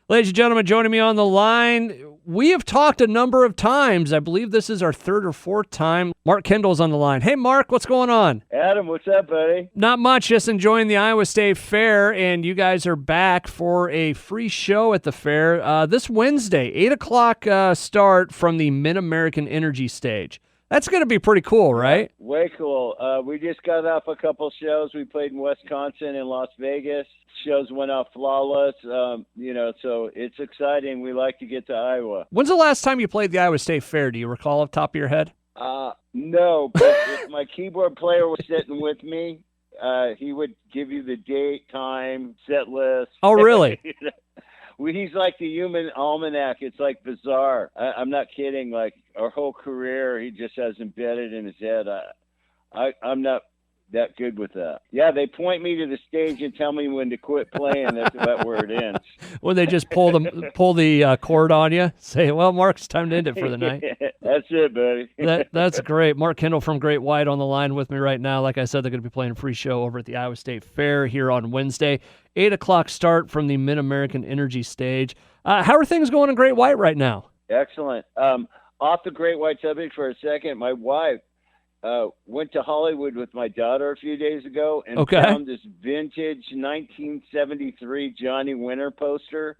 Ladies and gentlemen, joining me on the line, we have talked a number of times. I believe this is our third or fourth time. Mark Kendall's on the line. Hey, Mark, what's going on? Adam, what's up, buddy? Not much, just enjoying the Iowa State Fair, and you guys are back for a free show at the fair this Wednesday, 8 o'clock start from the Mid-American Energy Stage. That's going to be pretty cool, right? Way cool. We just got off a couple shows. We played in Wisconsin and Las Vegas. Shows went off flawless, so it's exciting. We like to get to Iowa. When's the last time you played the Iowa State Fair? Do you recall off the top of your head? No, but if my keyboard player was sitting with me, he would give you the date, time, set list. Oh, really? He's like the human almanac. It's like bizarre. I'm not kidding. Like our whole career, he just has embedded in his head. I'm not that good with that. Yeah, they point me to the stage and tell me when to quit playing. That's about where it ends. When they just pull the cord on you, say, "Well, Mark, it's time to end it for the night." That's it, buddy. That's great. Mark Kendall from Great White on the line with me right now. Like I said, they're going to be playing a free show over at the Iowa State Fair here on Wednesday. 8 o'clock start from the Mid-American Energy Stage. How are things going in Great White right now? Excellent. Off the Great White subject for a second, my wife went to Hollywood with my daughter a few days ago and found this vintage 1973 Johnny Winter poster.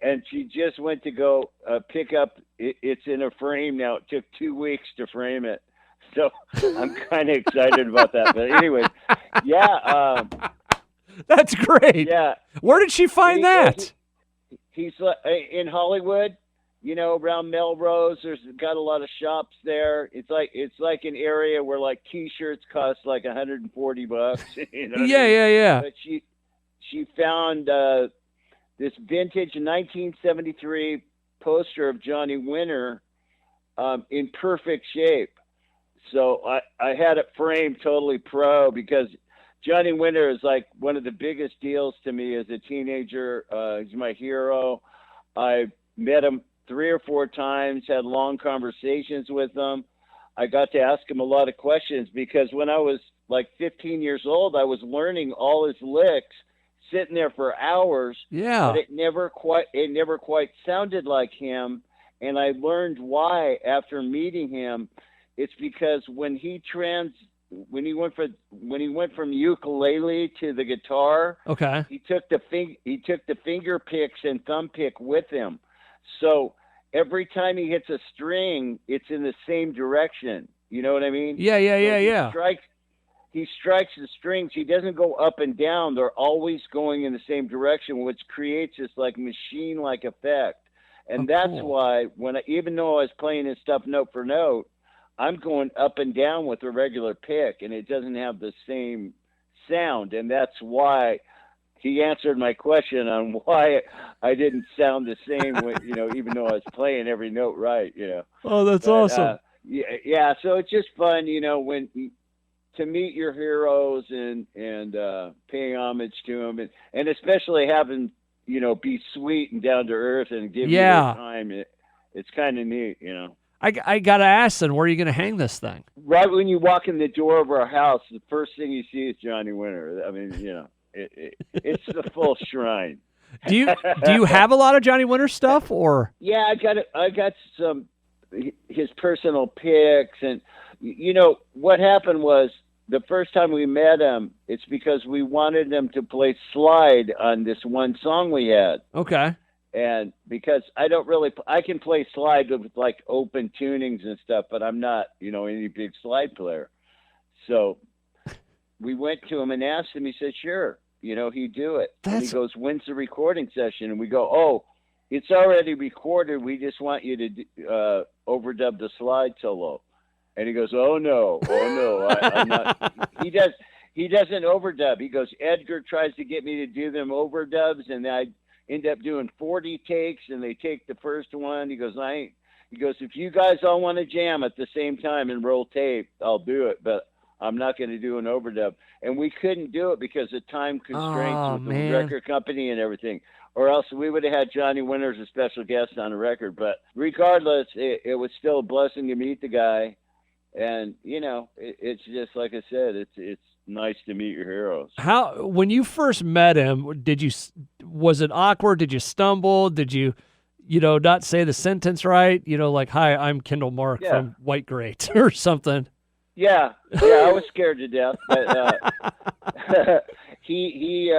And she just went to go pick up. It's in a frame now. It took 2 weeks to frame it. So I'm kind of excited about that. But anyway, yeah. That's great. Yeah. Where did she find that? He's in Hollywood. Around Melrose, there's got a lot of shops there. It's like an area where like T-shirts cost like $140. Yeah. But she found this vintage 1973 poster of Johnny Winter in perfect shape. So I had it framed totally pro because Johnny Winter is like one of the biggest deals to me as a teenager. He's my hero. I met him 3 or 4 times, had long conversations with him. I got to ask him a lot of questions because when I was like 15 years old, I was learning all his licks, sitting there for hours. Yeah. But it never quite sounded like him. And I learned why after meeting him. It's because when he went from ukulele to the guitar, he took the finger picks and thumb pick with him. So every time he hits a string, it's in the same direction. You know what I mean? Yeah. He strikes the strings. He doesn't go up and down. They're always going in the same direction, which creates this like machine-like effect. And that's why even though I was playing his stuff note for note, I'm going up and down with a regular pick, and it doesn't have the same sound. And that's why he answered my question on why I didn't sound the same, even though I was playing every note right. Oh, that's awesome. Yeah. So it's just fun, to meet your heroes and paying homage to them, and especially having be sweet and down to earth and give you their time. It's kind of neat, I got to ask then, where are you going to hang this thing? Right when you walk in the door of our house, the first thing you see is Johnny Winter. I mean, it's the full shrine. Do you have a lot of Johnny Winter stuff, or? Yeah, I got some his personal picks, and what happened was the first time we met him, it's because we wanted him to play slide on this one song we had. Okay. And because I can play slide with like open tunings and stuff, but I'm not, any big slide player. So we went to him and asked him. He said, "Sure." He'd do it. And he goes, "When's the recording session?" And we go, "Oh, it's already recorded. We just want you to overdub the slide solo." And he goes, "Oh no, I'm not." He doesn't overdub. He goes, "Edgar tries to get me to do them overdubs, and I end up doing 40 takes, and they take the first one." He goes, "If you guys all want to jam at the same time and roll tape, I'll do it, but I'm not going to do an overdub." And we couldn't do it because of time constraints with the record company and everything, or else we would have had Johnny Winter as a special guest on the record. But regardless, it was still a blessing to meet the guy. And, it's just like I said, nice to meet your heroes. How when you first met him, was it awkward? Did you stumble? Did you not say the sentence right? Like, "Hi, I'm Kendall Mark Yeah. from White Great" or something. Yeah, I was scared to death, but he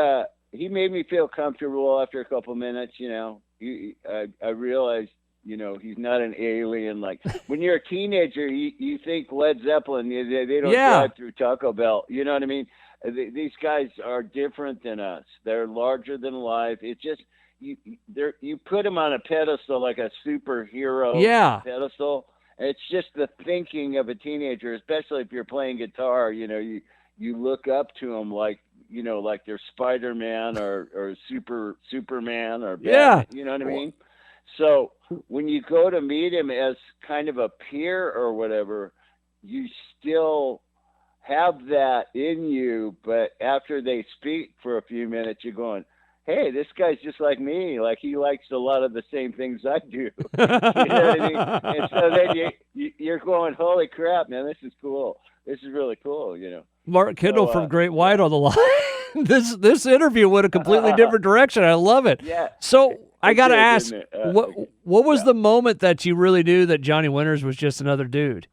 made me feel comfortable after a couple minutes. I realized, he's not an alien. Like when you're a teenager, you think Led Zeppelin, they don't drive through Taco Bell. You know what I mean? These guys are different than us. They're larger than life. It's just you put them on a pedestal like a superhero pedestal. It's just the thinking of a teenager, especially if you're playing guitar. You look up to them like they're Spider-Man or Superman or Batman. You know what I mean? So when you go to meet him as kind of a peer or whatever, you still have that in you. But after they speak for a few minutes, you're going, hey, this guy's just like me. Like he likes a lot of the same things I do. You know what I mean? And so then you're going, holy crap, man, this is cool. This is really cool, Mark Kendall from Great White on the line. This interview went a completely different direction. I love it. Yeah. So I got to ask, what was the moment that you really knew that Johnny Winters was just another dude?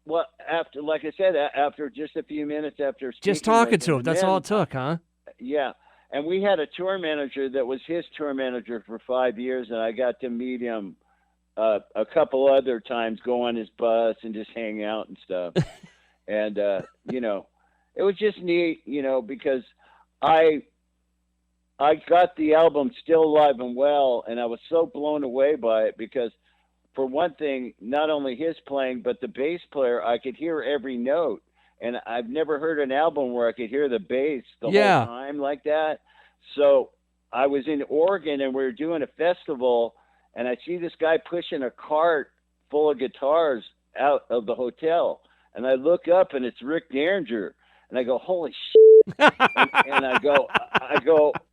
Well, after, like I said, after just a few minutes after speaking, just talking to him, that's all it took, huh? Yeah. And we had a tour manager that was his tour manager for 5 years, and I got to meet him a couple other times, go on his bus and just hang out and stuff. And, it was just neat, because I got the album Still Alive and Well, and I was so blown away by it because, for one thing, not only his playing, but the bass player, I could hear every note. And I've never heard an album where I could hear the bass the whole time like that. So I was in Oregon and we were doing a festival, and I see this guy pushing a cart full of guitars out of the hotel. And I look up and it's Rick Derringer. And I go, holy shit. and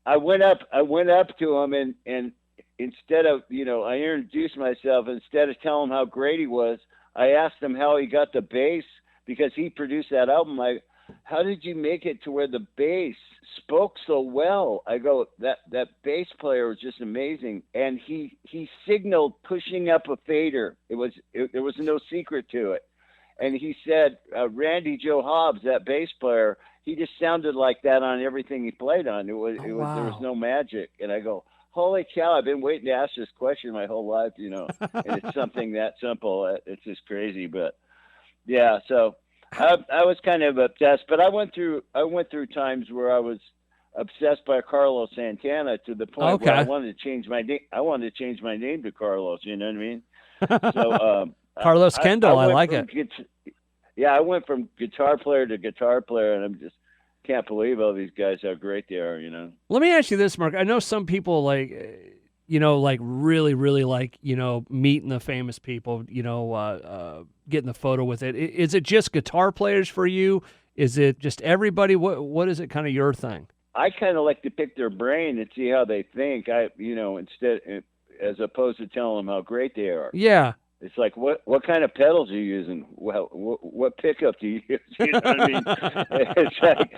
I went up to him and instead of, I introduced myself. Instead of telling him how great he was, I asked him how he got the bass, because he produced that album. How did you make it to where the bass spoke so well? I go, that bass player was just amazing. And he signaled pushing up a fader. There was no secret to it. And he said, Randy Joe Hobbs, that bass player, he just sounded like that on everything he played on. There was no magic. And I go, holy cow, I've been waiting to ask this question my whole life, and it's something that simple. It's just crazy. But yeah, so I was kind of obsessed, but I went through times where I was obsessed by Carlos Santana to the point where I wanted to change my name. I wanted to change my name to Carlos. You know what I mean? So Carlos Kendall, I like it. I went from guitar player to guitar player, and I'm just can't believe all these guys how great they are. Let me ask you this, Mark. I know some people really, really like, meeting the famous people, getting the photo with it. Is it just guitar players for you? Is it just everybody? What is it kind of your thing? I kind of like to pick their brain and see how they think. Instead, as opposed to telling them how great they are. Yeah. It's like, what kind of pedals are you using? Well, what pickup do you use? You know what I mean? It's like,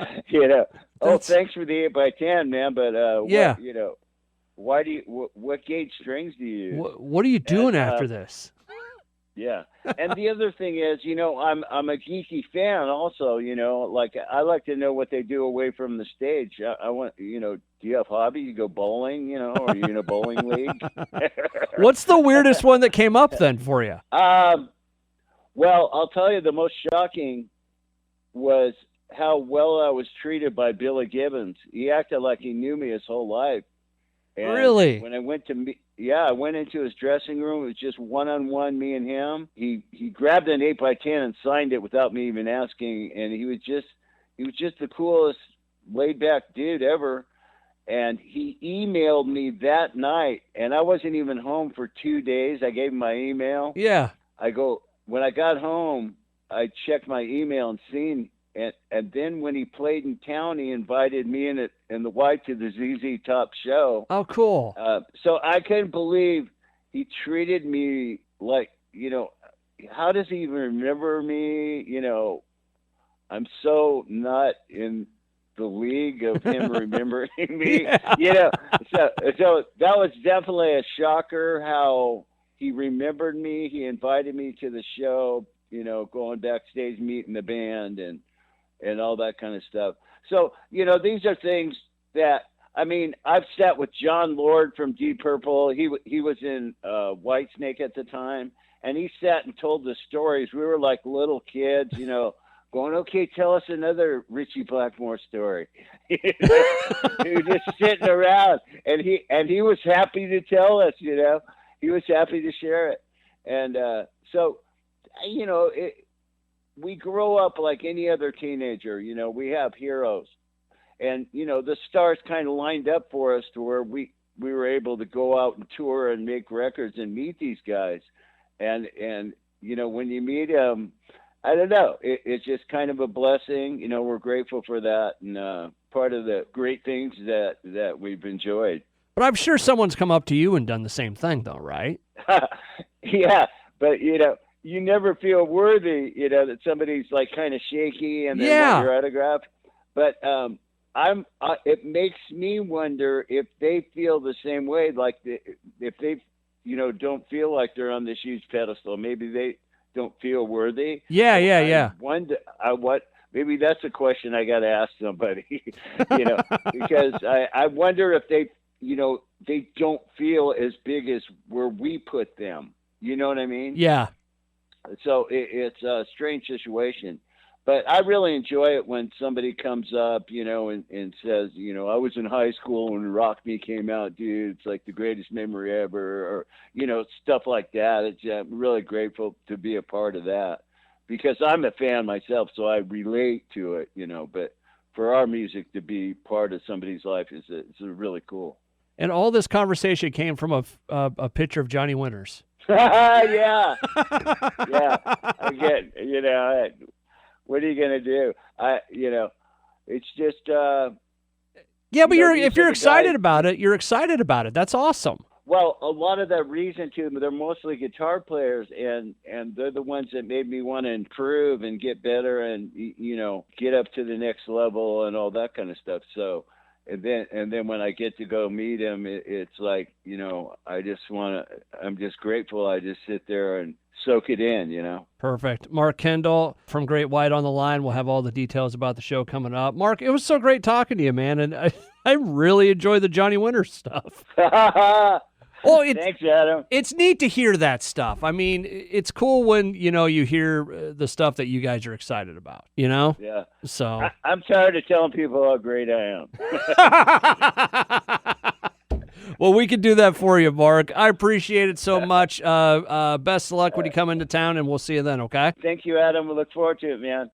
thanks for the 8x10, man. But why do you? What gauge strings do you use? What are you doing after this? Yeah, and the other thing is, I'm a geeky fan also. Like I like to know what they do away from the stage. I want, do you have hobby? You go bowling, or are you in a bowling league? What's the weirdest one that came up then for you? Well, I'll tell you, the most shocking was how well I was treated by Billy Gibbons. He acted like he knew me his whole life. And really? When I went I went into his dressing room. It was just one-on-one, me and him. He grabbed an 8x10 and signed it without me even asking. And he was just the coolest, laid-back dude ever. And he emailed me that night, and I wasn't even home for 2 days. I gave him my email. Yeah. When I got home, I checked my email and seen. And then when he played in town, he invited me and the wife to the ZZ Top show. Oh, cool. So I couldn't believe he treated me like, how does he even remember me? I'm so not in the league of him remembering me. Yeah. So that was definitely a shocker how he remembered me. He invited me to the show, going backstage, meeting the band and all that kind of stuff. So, these are things that, I mean, I've sat with John Lord from Deep Purple. He was in Whitesnake at the time, and he sat and told the stories. We were like little kids, going, okay, tell us another Richie Blackmore story. We were just sitting around, and he was happy to tell us. He was happy to share it, and so, we grow up like any other teenager. We have heroes, and the stars kind of lined up for us to where we were able to go out and tour and make records and meet these guys, and when you meet them, I don't know, it's just kind of a blessing. We're grateful for that, and part of the great things that we've enjoyed. But I'm sure someone's come up to you and done the same thing, though, right? Yeah, but you never feel worthy, that somebody's like kind of shaky and they want your autograph. But it makes me wonder if they feel the same way, like if they, don't feel like they're on this huge pedestal. Maybe they don't feel worthy. Yeah. I wonder maybe that's a question I got to ask somebody, because I wonder if they, they don't feel as big as where we put them. You know what I mean? Yeah. So it's a strange situation, but I really enjoy it when somebody comes up, and says, I was in high school when Rock Me came out, dude. It's like the greatest memory ever, or, stuff like that. I'm really grateful to be a part of that because I'm a fan myself, so I relate to it, but for our music to be part of somebody's life is really cool. And all this conversation came from a picture of Johnny Winters. Yeah. Again, what are you gonna do? It's just. Yeah, but if you're excited about it, you're excited about it. That's awesome. Well, a lot of that reason too, they're mostly guitar players, and they're the ones that made me want to improve and get better, and get up to the next level and all that kind of stuff. So. And then when I get to go meet him, it's like, I'm just grateful. I just sit there and soak it in, Perfect. Mark Kendall from Great White on the line. We'll have all the details about the show coming up. Mark, it was so great talking to you, man. And I really enjoy the Johnny Winters stuff. Well, thanks, Adam. It's neat to hear that stuff. I mean, it's cool when, you hear the stuff that you guys are excited about, Yeah. So I'm tired of telling people how great I am. Well, we can do that for you, Mark. I appreciate it so much. Best of luck when you come into town, and we'll see you then, okay? Thank you, Adam. We look forward to it, man.